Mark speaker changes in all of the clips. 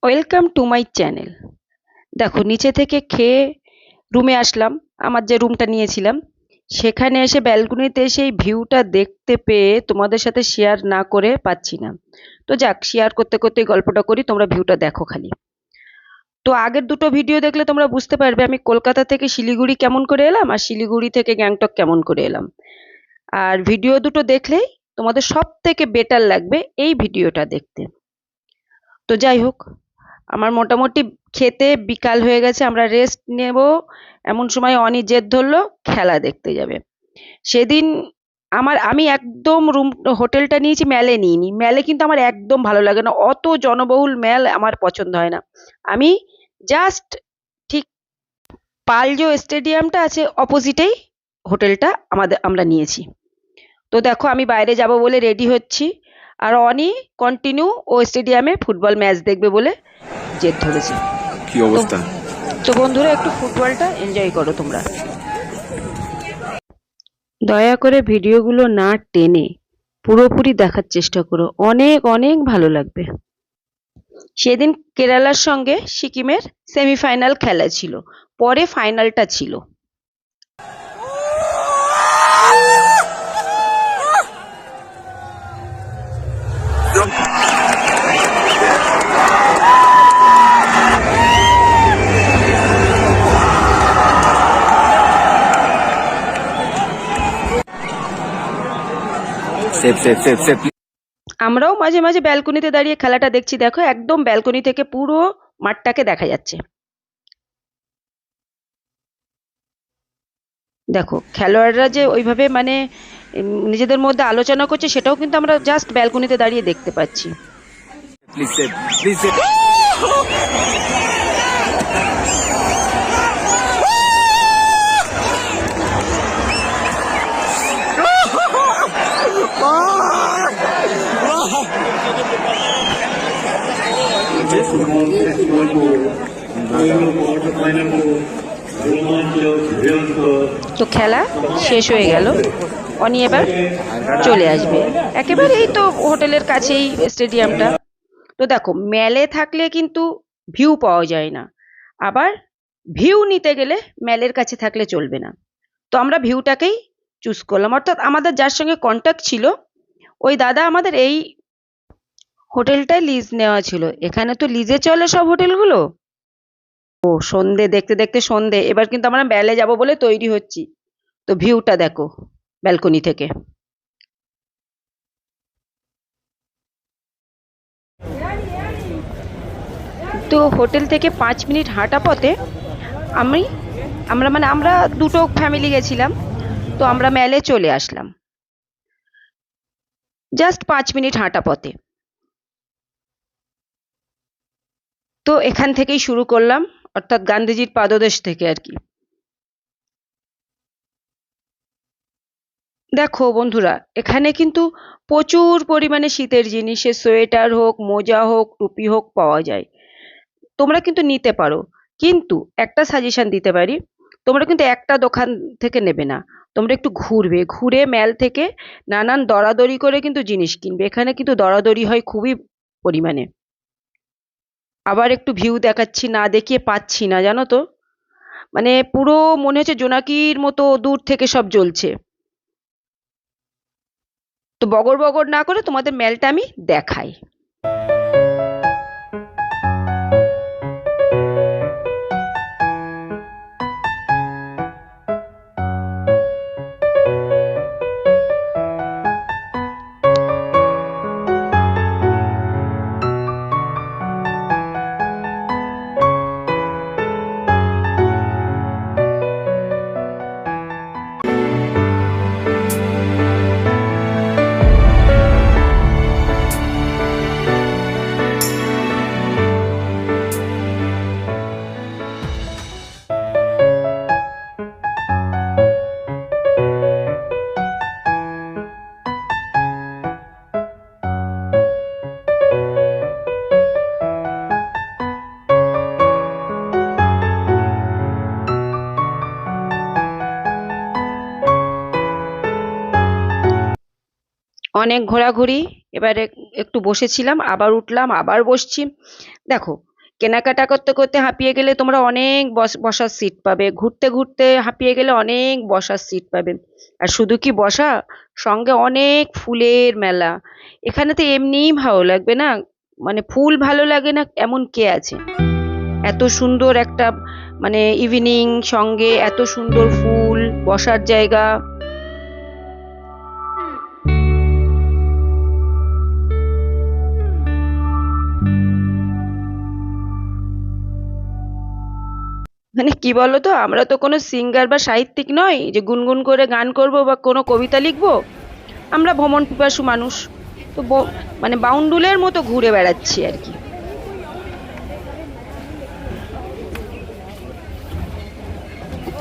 Speaker 1: Welcome to my channel. দেখো, নিচে থেকে খেয়ে রুমে আসলাম। আমার যে রুমটা নিয়েছিলাম সেখানে এসে ব্যালকনিতে এসে এই ভিউটা দেখতে পেয়ে তোমাদের সাথে শেয়ার না করে পাচ্ছি না। তো যাক, শেয়ার করতে করতে গল্পটা করি, তোমরা ভিউটা দেখো খালি। তো আগের দুটো ভিডিও দেখলে তোমরা বুঝতে পারবে আমি কলকাতা থেকে শিলিগুড়ি কেমন করে এলাম আর শিলিগুড়ি থেকে গ্যাংটক কেমন করে এলাম। আর ভিডিও দুটো দেখলেই তোমাদের সব থেকে বেটার লাগবে এই ভিডিওটা দেখতে। তো যাই হোক, আমার মোটামুটি খেতে বিকাল হয়ে গেছে, আমরা রেস্ট নেব। এমন সময় অনি জেদ ধরলো খেলা দেখতে যাবে। সেদিন আমি একদম হোটেলটা নিয়েছি, ম্যালে নিইনি। ম্যালে কিন্তু আমার একদম ভালো লাগে না, অত জনবহুল ম্যাল আমার পছন্দ হয় না। আমি জাস্ট ঠিক পালজো স্টেডিয়ামটা আছে অপোজিটেই হোটেলটা আমরা নিয়েছি। তো দেখো, আমি বাইরে যাব বলে রেডি হচ্ছি, আর অনি কন্টিনিউ ও স্টেডিয়ামে ফুটবল ম্যাচ দেখবে বলে জেদ ধরেছে।
Speaker 2: কি
Speaker 1: তো
Speaker 2: অবস্থা?
Speaker 1: তো বন্ধুরা, একটু ফুটবলটা এনজয় করো তোমরা। দয়া করে ভিডিওগুলো না টেনে পুরোপুরি দেখার চেষ্টা করো, অনেক অনেক ভালো লাগবে। সেদিন কেরালার সঙ্গে সিকিমের সেমিফাইনাল খেলা ছিল, পরে ফাইনালটা ছিল।
Speaker 2: Safe safe safe safe.
Speaker 1: আমরাও মাঝে মাঝে ব্যালকনিতে দাঁড়িয়ে খেলাটা দেখছি। দেখো, একদম ব্যালকনি থেকে পুরো মাঠটাকে দেখা যাচ্ছে। দেখো, খেলোয়াড়রা যে ওইভাবে মানে নিজেদের মধ্যে আলোচনা করছে সেটাও কিন্তু আমরা জাস্ট ব্যালকনিতে দাঁড়িয়ে দেখতে পাচ্ছি।
Speaker 2: Please safe, please safe.
Speaker 1: তো খেলা শেষ হয়ে গেল, অনি এবার চলে আসবে। একেবারে এই তো হোটেলের কাছেই স্টেডিয়ামটা। তো দেখো, ম্যালে থাকলে কিন্তু ভিউ পাওয়া যায় না, আবার ভিউ নিতে গেলে ম্যালের কাছে থাকলে চলবে না। তো আমরা ভিউটাকেই চুজ করলাম, অর্থাৎ আমাদের যার সঙ্গে কন্ট্যাক্ট ছিল ওই দাদা আমাদের এই হোটেলটাই লিজ নেওয়া ছিল। এখানে তো লিজে চলে সব হোটেলগুলো। ও সন্ধে দেখতে দেখতে সন্ধে, এবার কিন্তু আমরা ম্যালে যাব বলে তৈরি হচ্ছি। তো ভিউটা দেখো ব্যালকনি থেকে। তো হোটেল থেকে 5 মিনিট হাঁটা পথে আমি আমরা দুটো ফ্যামিলি গেছিলাম। তো আমরা ম্যালে চলে আসলাম জাস্ট 5 মিনিট হাঁটা পথে। তো এখান থেকেই শুরু করলাম, অর্থাৎ গান্ধীজির পাদদেশ থেকে আর কি। দেখো বন্ধুরা, এখানে কিন্তু প্রচুর পরিমাণে শীতের জিনিস, সে সোয়েটার হোক, মোজা হোক, টুপি হোক পাওয়া যায়। তোমরা কিন্তু নিতে পারো, কিন্তু একটা সাজেশন দিতে পারি, তোমরা কিন্তু একটা দোকান থেকে নেবে না। তোমরা একটু ঘুরবে, ঘুরে ম্যাল থেকে নানান দরাদরি করে কিন্তু জিনিস কিনবে। এখানে কিন্তু দরাদরি হয় খুবই পরিমাণে। আবার একটু ভিউ দেখাচ্ছি, না দেখিয়ে পাচ্ছি না জানো তো। মানে পুরো মনে হচ্ছে জোনাকির মতো দূর থেকে সব জ্বলছে। তো বগর বগর না করে তোমাদের ম্যালটা আমি দেখাই। অনেক ঘোরাঘুরি, এবারে একটু বসেছিলাম, আবার উঠলাম, আবার বসছি। দেখো, কেনাকাটা করতে করতে হাঁপিয়ে গেলে তোমরা অনেক বসার সিট পাবে, ঘুরতে ঘুরতে হাঁপিয়ে গেলে অনেক বসার সিট পাবে। আর শুধু কি বসা, সঙ্গে অনেক ফুলের মেলা। এখানে তো এমনিই ভালো লাগবে না, মানে ফুল ভালো লাগে না এমন কে আছে? এত সুন্দর একটা মানে ইভিনিং, সঙ্গে এত সুন্দর ফুল, বসার জায়গা। মানে কি বলতো, আমরা তো কোনো সিঙ্গার বা সাহিত্যিক নই যে গুনগুন করে গান করব বা কোনো কবিতা লিখবো। আমরা ভ্রমণ পিপাসু মানুষ। তো মানে বাউন্ডুলের মতো ঘুরে বেড়াচ্ছি আর কি।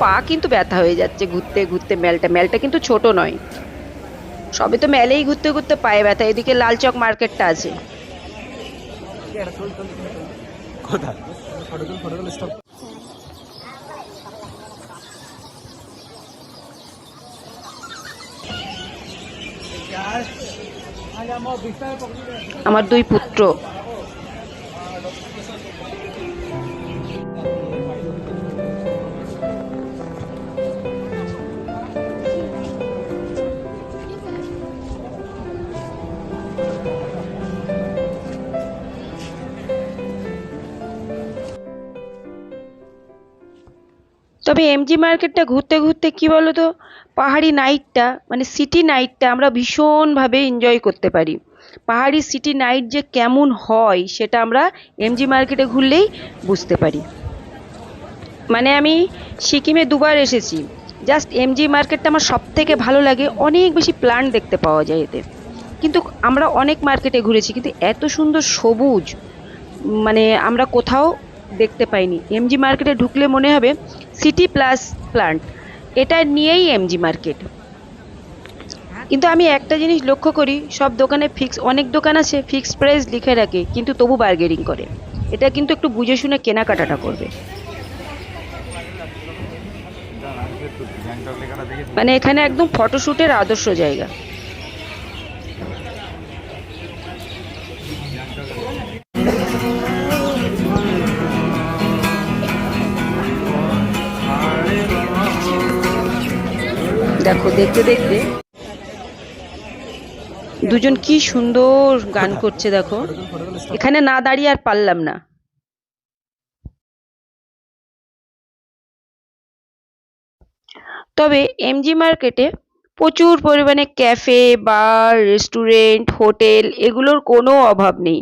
Speaker 1: পা কিন্তু ব্যথা হয়ে যাচ্ছে ঘুরতে ঘুরতে। মেলটা মেলটা কিন্তু ছোট নয়, সবে তো মেলেই ঘুরতে ঘুরতে পায়ে ব্যথা। এদিকে লালচক মার্কেটটা আছে।
Speaker 2: কোথায়?
Speaker 1: আমার দুই পুত্র। তবে এমজি মার্কেটটা ঘুরতে ঘুরতে কি বলতো, পাহাড়ি নাইটটা মানে সিটি নাইটটা আমরা ভীষণভাবে এনজয় করতে পারি। পাহাড়ি সিটি নাইট যে কেমন হয় সেটা আমরা এমজি মার্কেটে ঘুরলেই বুঝতে পারি। মানে আমি সিকিমে দুবার এসেছি, জাস্ট এমজি মার্কেটটা আমার সব থেকে ভালো লাগে। অনেক বেশি প্লান্ট দেখতে পাওয়া যায় এতে। কিন্তু আমরা অনেক মার্কেটে ঘুরেছি, কিন্তু এত সুন্দর সবুজ মানে আমরা কোথাও দেখতে পাইনি। এমজি মার্কেটে ঢুকলে মনে হবে সিটি প্লাস প্লান্ট, এটা নিয়েই এমজি মার্কেট। কিন্তু আমি একটা জিনিস লক্ষ্য করি, সব দোকানে অনেক দোকান আছে ফিক্সড প্রাইস লিখে রাখে, কিন্তু তবু বার্গেনিং করে। এটা কিন্তু একটু বুঝে শুনে কেনাকাটাটা করবে। মানে এখানে একদম ফটোশুটের আদর্শ জায়গা। দেখো দেখতে দেখতে দুজন কি সুন্দর গান করছে দেখো। এখানে না দাঁড়িয়ে আর পারলাম না। তবে এমজি মার্কেটে প্রচুর পরিমাণে ক্যাফে, বার, রেস্টুরেন্ট, হোটেল এগুলোর কোনো অভাব নেই।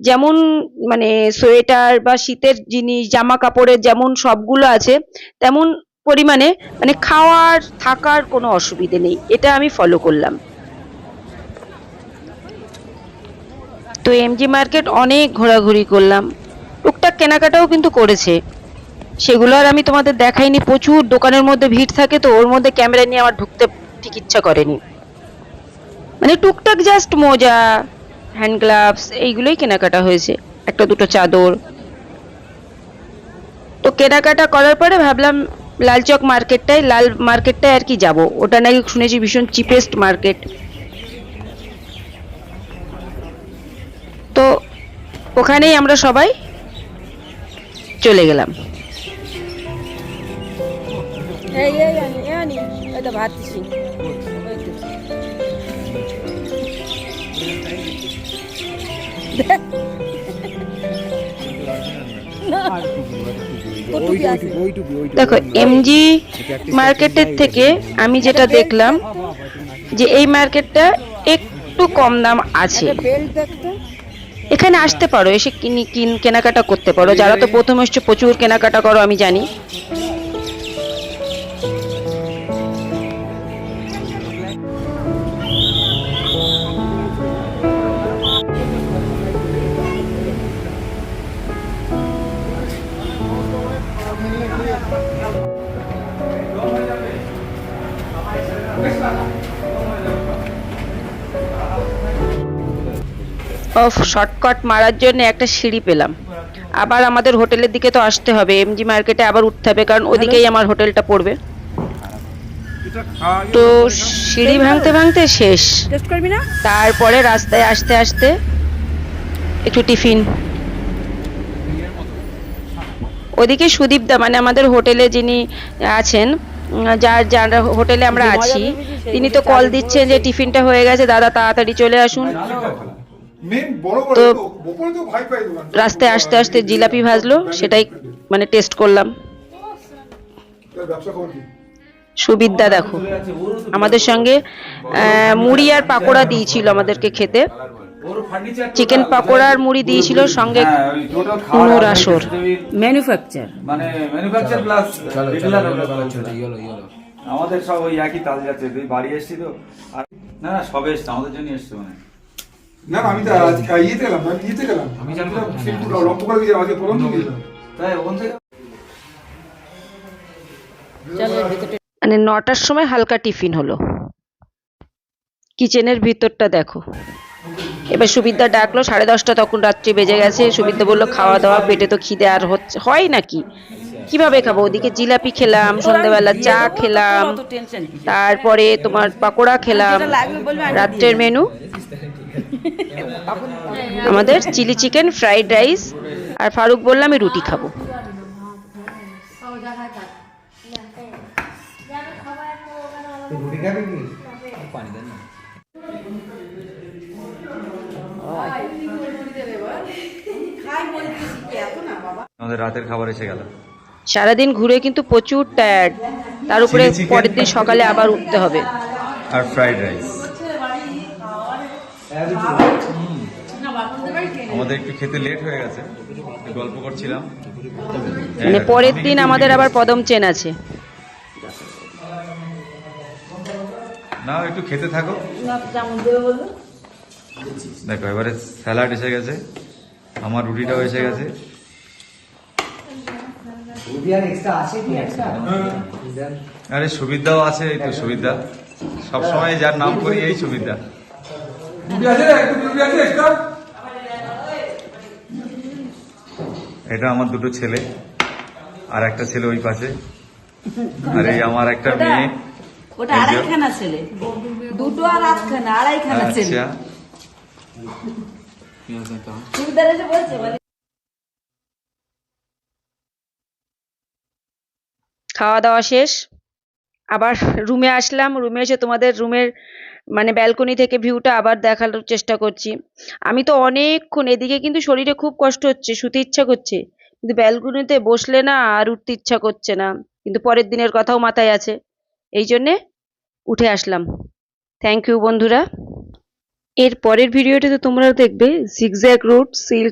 Speaker 1: যেমন মানে সোয়েটার বা শীতের জিনিস, জামা কাপড়ের যেমন সবগুলো আছে, তেমন পরিমাণে মানে খাওয়ার থাকার কোনো অসুবিধে নেই। এটা আমি ফলো করলাম। তো এমজি মার্কেট অনেক ঘোরাঘুরি করলাম, টুকটাক কেনাকাটাও কিন্তু করেছে। সেগুলো আর আমি তোমাদের দেখাইনি, প্রচুর দোকানের মধ্যে ভিড় থাকে, তো ওর মধ্যে ক্যামেরা নিয়ে আমার ঢুকতে ঠিক ইচ্ছা করেনি। মানে টুকটাক জাস্ট মোজা, হ্যান্ড গ্লাভস এইগুলোই কেনাকাটা হয়েছে, একটা দুটো চাদর। তো কেনাকাটা করার পরে ভাবলাম লাল মার্কেটটায় আর কি যাব, ওটা নাকি শুনেছি ভীষণ চিপেস্ট মার্কেট। তো ওখানেই আমরা সবাই চলে গেলাম। দেখো এমজি মার্কেটের থেকে আমি যেটা দেখলাম যে এই মার্কেটটা একটু কম দাম আছে। এখানে আসতে পারো, এসে কেনাকাটা করতে পারো। যারা তো প্রথম এসছো প্রচুর কেনাকাটা করো আমি জানি। শর্টকাট মারার জন্য একটা সিঁড়ি পেলাম। আবার আমাদের হোটেলের দিকে তো আসতে হবে, এমজি মার্কেটে আবার উঠতে হবে, কারণ ওদিকেই আমার হোটেলটা পড়বে। তো সিঁড়ি ভাঙতে ভাঙতে শেষ। তারপরে রাস্তায় আসতে আসতে একটু টিফিন। ওদিকে সুদীপদা মানে আমাদের হোটেলে যিনি আছেন, যার হোটেলে আমরা আছি, তিনি তো কল দিচ্ছেন যে টিফিনটা হয়ে গেছে দাদা, তাড়াতাড়ি চলে আসুন। তো রাস্তায় আসতে আসতে জিলাপি ভাজলো, সেটাই মানে টেস্ট করলাম। সুবিদ্যা দেখো আমাদের সঙ্গে মুড়ি আর পাকোড়া দিয়েছিল আমাদেরকে খেতে, চিকেন পাকোড়া আর মুড়ি দিয়েছিল, সঙ্গে কুনোর আসর।
Speaker 3: ম্যানুফ্যাকচার
Speaker 2: মানে ম্যানুফ্যাকচার প্লাস রেগুলার আমাদের সব ওই একই তাল যাচ্ছে, তুই বাড়ি এসছি তো। আর না না সবে এসছে, আমাদের জন্য এসছে মানে।
Speaker 4: না আমি তো ইয়েতে গেলাম আমি জানতাম লক্ষ্য করে দিয়ে আজকে প্রথম দিন
Speaker 2: তাই ওখান থেকে
Speaker 1: মানে 9টার সময় হালকা টিফিন হলো। কিচেনের ভিতরটা দেখো। এবার সুবিদ্যা ডাকলো 10:30, তখন রাত্রি বেজে গেছে। সুবিদ্যা বললো খাওয়া দাওয়া, পেটে তো খিদে আর হচ্ছে হয় নাকি, কিভাবে খাবো। ওদিকে জিলাপি খেলাম, সন্ধ্যেবেলা চা খেলাম, তারপরে তোমার পাকোড়া খেলাম। রাত্রের মেনু আমাদের চিলি চিকেন, ফ্রাইড রাইস, আর ফারুক বললাম আমি রুটি খাবো।
Speaker 2: আমাদের রাতের খাবার এসে গেল।
Speaker 1: সারাদিন ঘুরে কিন্তু প্রচুর টায়ার্ড, তার উপরে
Speaker 2: চিলি চিকেন।
Speaker 1: পরের দিন সকালে আবার উঠতে হবে।
Speaker 2: আর ফ্রাইড রাইস আমাদের একটু খেতে লেট হয়ে গেছে, একটু গল্প করছিলাম।
Speaker 1: মানে পরের দিন আমাদের আবার পদম চেন আছে।
Speaker 2: না একটু খেতে থাকো। দেখো এবারে স্যালাড এসে গেছে, আমার রুটিটাও এসে গেছে। আরে সুবিধাও আছে, এই তো সুবিধা, সবসময় যার নাম করি এই সুবিধা। এটা আমার দুটো ছেলে, আর একটা ছেলে ওই পাশে, আর এই আমার একটা মেয়ে।
Speaker 3: ওটা আড়াইখানা ছেলে, দুটো আর আধখানা, আড়াইখানা ছেলে।
Speaker 2: আচ্ছা
Speaker 3: সুবিধার এসে বলছে মানে
Speaker 1: খাওয়া দাওয়া শেষ, আবার রুমে আসলাম। রুমে এসে তোমাদের রুমের মানে ব্যালকনি থেকে ভিউটা আবার দেখানোর চেষ্টা করছি। আমি তো অনেকক্ষণ এদিকে, কিন্তু শরীরে খুব কষ্ট হচ্ছে, শুতে ইচ্ছা করছে, কিন্তু ব্যালকনিতে বসলে না আর উঠতে ইচ্ছা করছে না, কিন্তু পরের দিনের কথাও মাথায় আছে, এই জন্যে উঠে আসলাম। থ্যাংক ইউ বন্ধুরা। এর পরের ভিডিওটাতে তোমরা দেখবে জিগজ্যাগ রুট, সিল্ক